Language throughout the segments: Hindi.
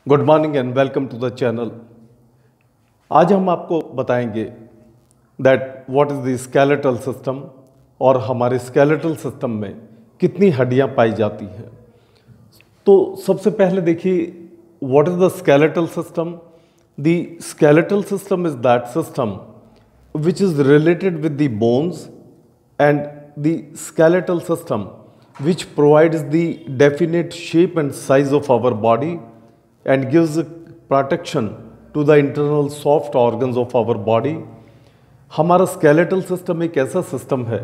Good morning and welcome to the channel. आज हम आपको बताएंगे that what is the skeletal system और हमारे स्केलेटल सिस्टम में कितनी हड्डियां पाई जाती हैं। तो सबसे पहले देखिए what is the skeletal system. The skeletal system is that system which is related with the bones and the skeletal system which provides the definite shape and size of our body and gives protection to the internal soft organs of our body। हमारा स्केलेटल सिस्टम एक ऐसा सिस्टम है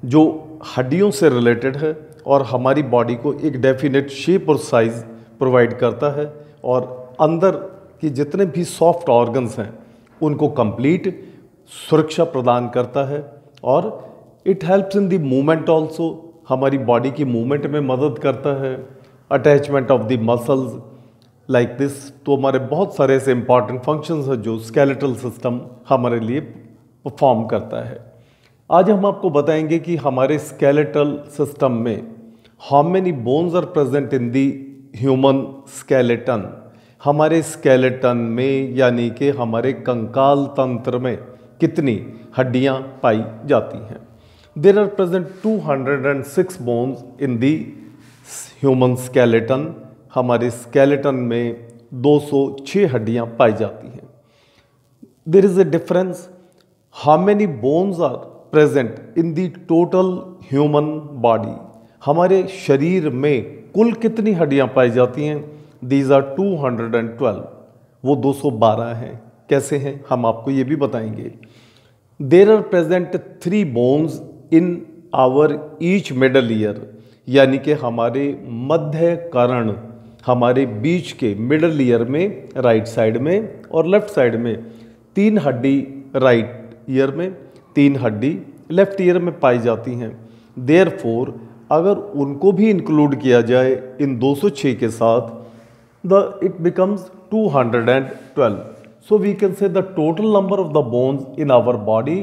जो हड्डियों से रिलेटेड है और हमारी बॉडी को एक डेफिनेट शेप और साइज प्रोवाइड करता है और अंदर की जितने भी सॉफ्ट ऑर्गन्स हैं उनको कंप्लीट सुरक्षा प्रदान करता है और it helps in the movement also, हमारी बॉडी की मूवमेंट में मदद करता है। Attachment of the muscles like this. तो हमारे बहुत सारे ऐसे इंपॉर्टेंट फंक्शंस हैं जो स्केलेटल सिस्टम हमारे लिए परफॉर्म करता है। आज हम आपको बताएंगे कि हमारे स्केलेटल सिस्टम में how many bones are present in the human skeleton. हमारे स्केलेटन में यानी कि हमारे कंकाल तंत्र में कितनी हड्डियां पाई जाती हैं। There are present 206 bones in the human skeleton. हमारे स्केलेटन में 206 हड्डियां पाई जाती हैं। There is a difference how many bones are present in the total human body. हमारे शरीर में कुल कितनी हड्डियां पाई जाती हैं। दीज आर 212, वो 212 हैं। कैसे हैं हम आपको ये भी बताएंगे। There are present 3 bones in our each middle ear, यानी कि हमारे मध्य कर्ण, हमारे बीच के मिडल ईयर में राइट साइड में और लेफ्ट साइड में 3 हड्डी राइट ईयर में, 3 हड्डी लेफ्ट ईयर में पाई जाती हैं। देयरफॉर अगर उनको भी इंक्लूड किया जाए इन 206 के साथ it becomes 212. So we can say the total number of the bones in our body,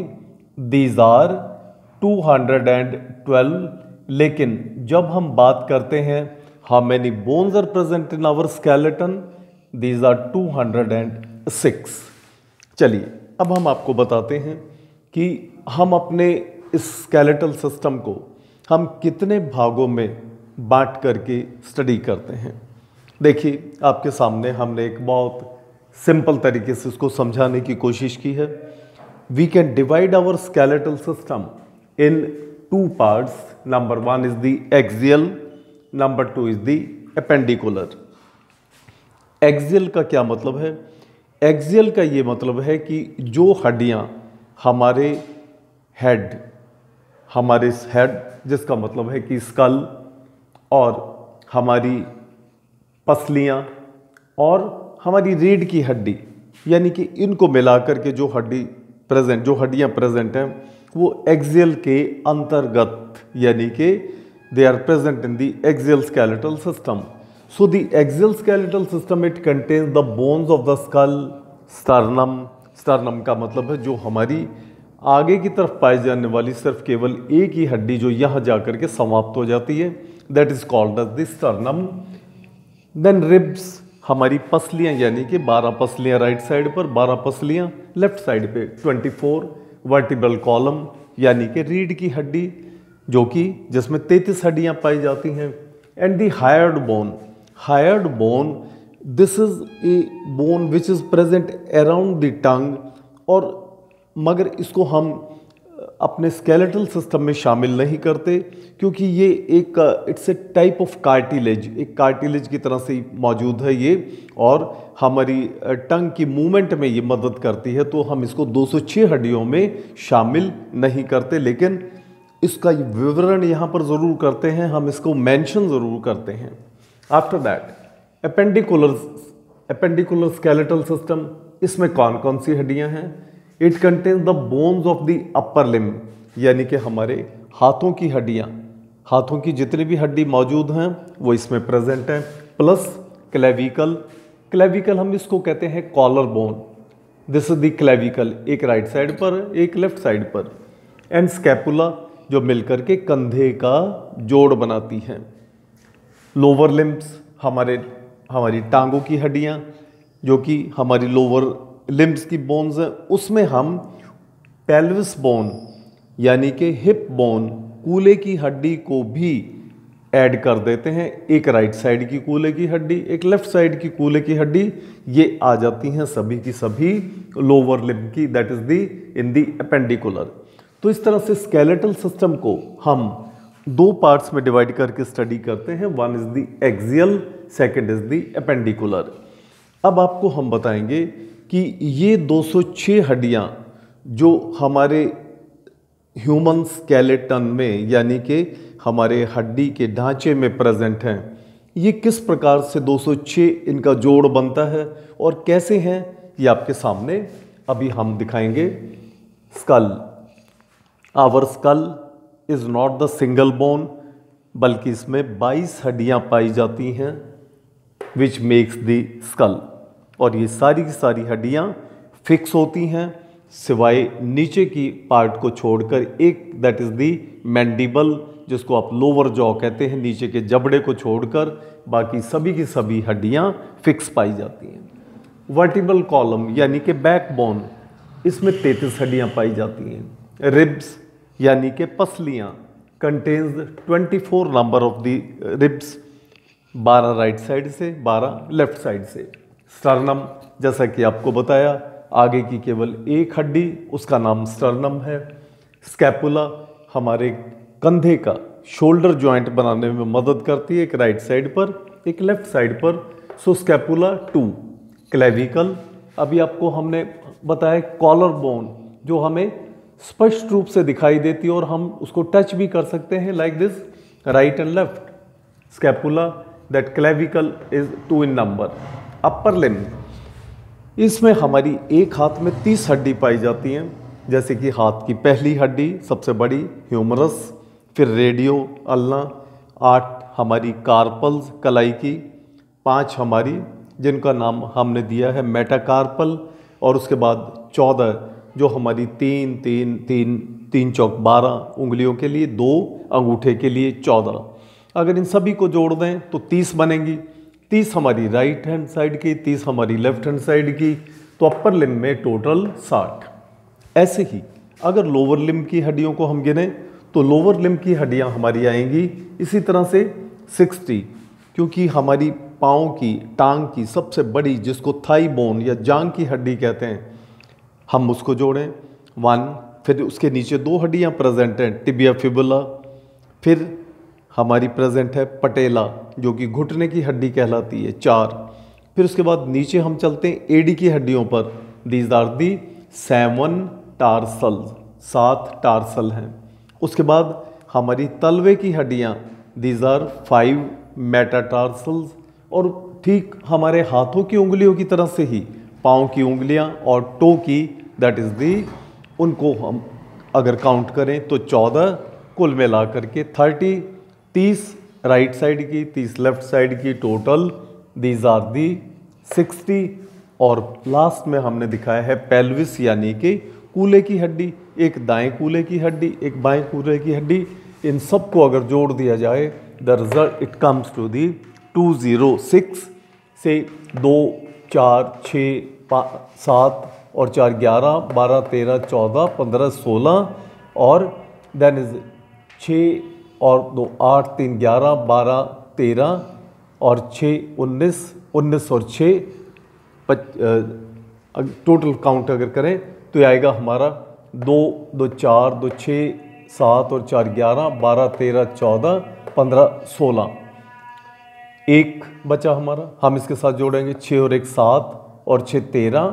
these are 212. लेकिन जब हम बात करते हैं how many bones are present in our skeleton, these are 206. चलिए अब हम आपको बताते हैं कि हम अपने इस स्केलेटल सिस्टम को हम कितने भागों में बांट करके स्टडी करते हैं। देखिए आपके सामने हमने एक बहुत सिंपल तरीके से इसको समझाने की कोशिश की है। We can divide our skeletal system in 2 parts. Number 1 is the axial, number 2 is the appendicular. Axial का क्या मतलब है। एक्सियल का ये मतलब है कि जो हड्डियां हमारे हेड जिसका मतलब है कि स्कल और हमारी पसलियाँ और हमारी रीढ़ की हड्डी, यानी कि इनको मिलाकर के जो हड्डियाँ प्रेजेंट हैं वो एक्सियल के अंतर्गत, यानी कि they are present in the axial skeletal system. So the axial skeletal system it contains the bones of the skull, sternum का मतलब है जो हमारी आगे की तरफ पाई जाने वाली सिर्फ केवल एक ही हड्डी जो यहाँ जाकर के समाप्त हो जाती है, that is called as the sternum. Then ribs, हमारी पसलियाँ, यानी कि 12 पसलियाँ राइट साइड पर, 12 पसलियाँ लेफ्ट साइड पे, 24 वर्टिब्रल कॉलम, यानी कि रीढ़ की हड्डी जो कि जिसमें 33 हड्डियाँ पाई जाती हैं। And the hired bone, this is a bone which is present around the tongue, और मगर इसको हम अपने स्केलेटल सिस्टम में शामिल नहीं करते क्योंकि ये एक it's a type of cartilage, एक कार्टिलेज की तरह से मौजूद है ये, और हमारी टंग की मूवमेंट में ये मदद करती है। तो हम इसको 206 हड्डियों में शामिल नहीं करते, लेकिन इसका विवरण यहाँ पर ज़रूर करते हैं, हम इसको मेंशन ज़रूर करते हैं। After that appendicular skeletal system, इसमें कौन कौन सी हड्डियाँ हैं। It contains the bones of the upper limb, यानी कि हमारे हाथों की हड्डियाँ, हाथों की जितनी भी हड्डी मौजूद हैं वो इसमें प्रेजेंट हैं, प्लस क्लेविकल हम इसको कहते हैं collar bone, this is the clavicle, एक राइट साइड पर एक लेफ्ट साइड पर। एंड स्कैपुला जो मिलकर के कंधे का जोड़ बनाती हैं। लोअर लिम्ब्स, हमारे हमारी टांगों की हड्डियाँ जो कि हमारी लोअर लिम्स की बोन्स हैं, उसमें हम पेल्विस बोन यानी कि हिप बोन, कूल्हे की हड्डी को भी ऐड कर देते हैं। एक राइट साइड की कूल्हे की हड्डी, एक लेफ्ट साइड की कूल्हे की हड्डी, ये आ जाती हैं सभी की सभी लोअर लिम्ब की, that is the in the appendicular. तो इस तरह से स्केलेटल सिस्टम को हम दो पार्ट्स में डिवाइड करके स्टडी करते हैं। One is the axial, second is the appendicular. अब आपको हम बताएंगे कि ये 206 हड्डियां जो हमारे ह्यूमन स्केलेटन में यानी कि हमारे हड्डी के ढांचे में प्रेजेंट हैं, ये किस प्रकार से 206 इनका जोड़ बनता है और कैसे हैं, ये आपके सामने अभी हम दिखाएंगे। Skull, our skull is not the single bone, बल्कि इसमें 22 हड्डियां पाई जाती हैं विच मेक्स द स्कल। और ये सारी की सारी हड्डियां फिक्स होती हैं सिवाय नीचे की पार्ट को छोड़कर, एक दैट इज दी मैंडिबल जिसको आप लोअर जॉ कहते हैं, नीचे के जबड़े को छोड़कर बाकी सभी की सभी हड्डियां फिक्स पाई जाती हैं। वर्टिब्रल कॉलम यानी कि बैकबोन, इसमें 33 हड्डियां पाई जाती हैं। रिब्स यानी कि पसलियां contains 24 number of the ribs, 12 right side से 12 लेफ्ट साइड से। स्टर्नम, जैसा कि आपको बताया, आगे की केवल एक हड्डी, उसका नाम स्टर्नम है। स्कैपुला हमारे कंधे का शोल्डर जॉइंट बनाने में मदद करती है, एक राइट साइड पर एक लेफ्ट साइड पर। सो स्कैपुला 2। क्लेविकल, अभी आपको हमने बताया कॉलर बोन जो हमें स्पष्ट रूप से दिखाई देती है और हम उसको टच भी कर सकते हैं like this, right and left. Scapula, that clavicle is 2 in number. Upper limb, इसमें हमारी एक हाथ में 30 हड्डी पाई जाती हैं, जैसे कि हाथ की पहली हड्डी सबसे बड़ी ह्यूमरस, फिर रेडियो अल्ना, 8 हमारी कार्पल्स कलाई की, 5 हमारी जिनका नाम हमने दिया है मेटाकार्पल, और उसके बाद 14 जो हमारी 3 चौक 12 उंगलियों के लिए, 2 अंगूठे के लिए 14। अगर इन सभी को जोड़ दें तो 30 बनेंगी। 30 हमारी राइट हैंड साइड की, 30 हमारी लेफ्ट हैंड साइड की, तो अपर लिम्ब में टोटल 60। ऐसे ही अगर लोअर लिम्ब की हड्डियों को हम गिने तो लोअर लिम्ब की हड्डियां हमारी आएंगी इसी तरह से 60, क्योंकि हमारी पाँव की, टांग की सबसे बड़ी जिसको थाई बोन या जांग की हड्डी कहते हैं, हम उसको जोड़ें 1। फिर उसके नीचे 2 हड्डियां प्रेजेंट हैं, टिबिया फिबुला, फिर हमारी प्रेजेंट है पटेला जो कि घुटने की हड्डी कहलाती है 4। फिर उसके बाद नीचे हम चलते हैं एडी की हड्डियों पर, these are the 7 tarsals, 7 tarsal हैं। उसके बाद हमारी तलवे की हड्डियां, दीज आर 5 मेटाटार्सल्स। और ठीक हमारे हाथों की उंगलियों की तरह से ही पाँव की उंगलियां और टो की, दैट इज दी, उनको हम अगर काउंट करें तो 14, कुल मिला करके 30 राइट साइड की, 30 लेफ्ट साइड की, टोटल दीज आर दी 60। और लास्ट में हमने दिखाया है पेल्विस यानी कि कूल्हे की हड्डी, एक दाएं कूल्हे की हड्डी, एक बाएं कूल्हे की हड्डी। इन सब को अगर जोड़ दिया जाए the result it comes to the 206 से 2, 4, 6, 7 और 4 11, 12, 13, 14, 15, 16 और देन इज 6 और 2 8, 3 11, 12, 13 और 6 19, 19 और 6 टोटल काउंट अगर करें तो ये आएगा हमारा 2, 2, 4, 2, 6, 7 और 4 11, 12, 13, 14, 15, 16। एक बचा हमारा, हम इसके साथ जोड़ेंगे 6 और 1 7 और 6 13,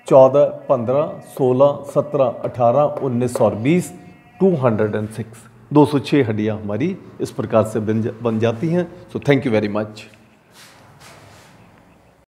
14, 15, 16, 17, 18, 19 और 20, 206 हड्डियाँ हमारी इस प्रकार से बन जाती हैं। So thank you very much.